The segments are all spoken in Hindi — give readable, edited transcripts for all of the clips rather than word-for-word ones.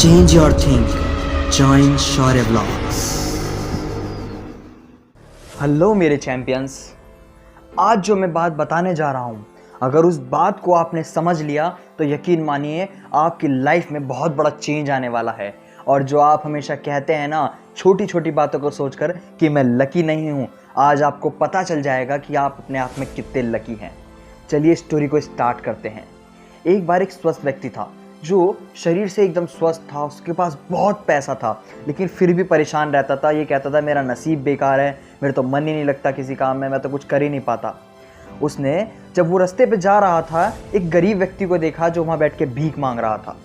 Change your think. Join Shaurya Vlogs. Hello मेरे चैंपियंस, आज जो मैं बात बताने जा रहा हूँ, अगर उस बात को आपने समझ लिया तो यकीन मानिए आपकी लाइफ में बहुत बड़ा चेंज आने वाला है। और जो आप हमेशा कहते हैं ना, छोटी छोटी बातों को सोचकर कि मैं लकी नहीं हूँ, आज आपको पता चल जाएगा कि आप अपने आप में कितने लकी हैं। चलिए स्टोरी को स्टार्ट करते हैं। एक बार एक स्वस्थ व्यक्ति था जो शरीर से एकदम स्वस्थ था, उसके पास बहुत पैसा था, लेकिन फिर भी परेशान रहता था। ये कहता था मेरा नसीब बेकार है, मेरे तो मन ही नहीं लगता किसी काम में, मैं तो कुछ कर ही नहीं पाता। उसने जब वो रास्ते पे जा रहा था, एक गरीब व्यक्ति को देखा जो वहाँ बैठ के भीख मांग रहा था।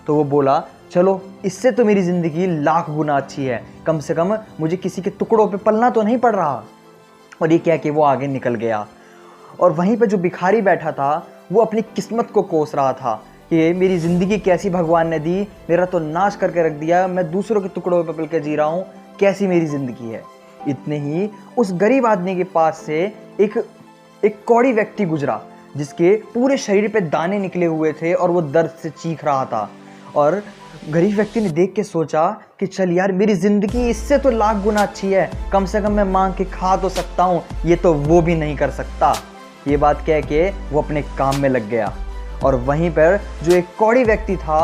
तो वो बोला, चलो इससे तो मेरी ज़िंदगी लाख गुना अच्छी है, कम से कम मुझे किसी के टुकड़ों पे पलना तो नहीं पड़ रहा। और ये कह के वो आगे निकल गया। और वहीं पे जो भिखारी बैठा था वो अपनी किस्मत को कोस रहा था कि मेरी ज़िंदगी कैसी भगवान ने दी, मेरा तो नाश करके रख दिया, मैं दूसरों के टुकड़ों पे पल के जी रहा हूँ, कैसी मेरी ज़िंदगी है। इतने ही उस गरीब आदमी के पास से एक कौड़ी व्यक्ति गुजरा जिसके पूरे शरीर पे दाने निकले हुए थे और वो दर्द से चीख रहा था। और गरीब व्यक्ति ने देख के सोचा कि चल यार, मेरी ज़िंदगी इससे तो लाख गुना अच्छी है, कम से कम मैं मांग के खा तो सकता हूँ, ये तो वो भी नहीं कर सकता। ये बात कह के वो अपने काम में लग गया। और वहीं पर जो एक कौड़ी व्यक्ति था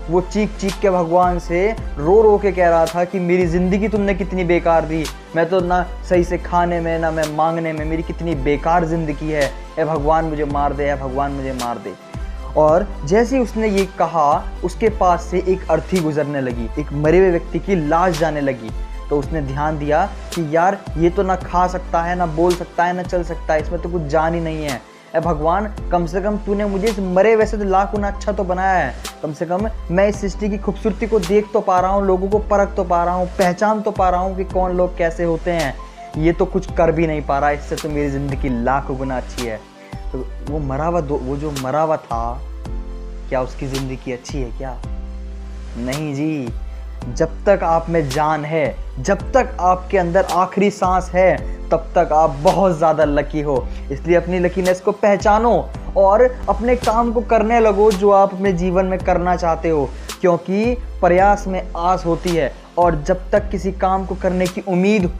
वो चीख चीख के भगवान से रो रो के कह रहा था कि मेरी ज़िंदगी तुमने कितनी बेकार दी, मैं तो ना सही से खाने में ना मैं मांगने में, मेरी कितनी बेकार ज़िंदगी है, ए भगवान मुझे मार दे, ए भगवान मुझे मार दे। और जैसे ही उसने ये कहा, उसके पास से एक अर्थी गुजरने लगी, एक मरे हुए व्यक्ति की लाश जाने लगी। तो उसने ध्यान दिया कि यार ये तो ना खा सकता है, ना बोल सकता है, ना चल सकता है, इसमें तो कुछ जान ही नहीं है। ए भगवान, कम से कम तूने मुझे इस मरे वैसे तो लाख गुना अच्छा तो बनाया है, कम से कम मैं इस सृष्टि की खूबसूरती को देख तो पा रहा हूँ, लोगों को परख तो पा रहा हूँ, पहचान तो पा रहा हूँ कि कौन लोग कैसे होते हैं। ये तो कुछ कर भी नहीं पा रहा, इससे तो मेरी ज़िंदगी लाख गुना अच्छी है। तो वो जो मरा हुआ था, क्या उसकी ज़िंदगी अच्छी है क्या? नहीं जी। जब तक आप में जान है, जब तक आपके अंदर आखिरी सांस है, तब तक आप बहुत ज़्यादा लकी हो। इसलिए अपनी लकीनेस को पहचानो और अपने काम को करने लगो जो आप अपने जीवन में करना चाहते हो, क्योंकि प्रयास में आस होती है। और जब तक किसी काम को करने की उम्मीद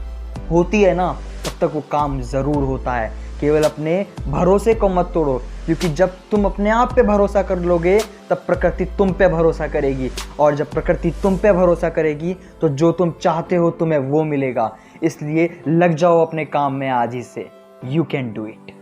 होती है ना, तब तक वो काम ज़रूर होता है। केवल अपने भरोसे को मत तोड़ो, क्योंकि जब तुम अपने आप पे भरोसा कर लोगे तब प्रकृति तुम पे भरोसा करेगी, और जब प्रकृति तुम पे भरोसा करेगी तो जो तुम चाहते हो तुम्हें वो मिलेगा। इसलिए लग जाओ अपने काम में आज ही से। You can do it.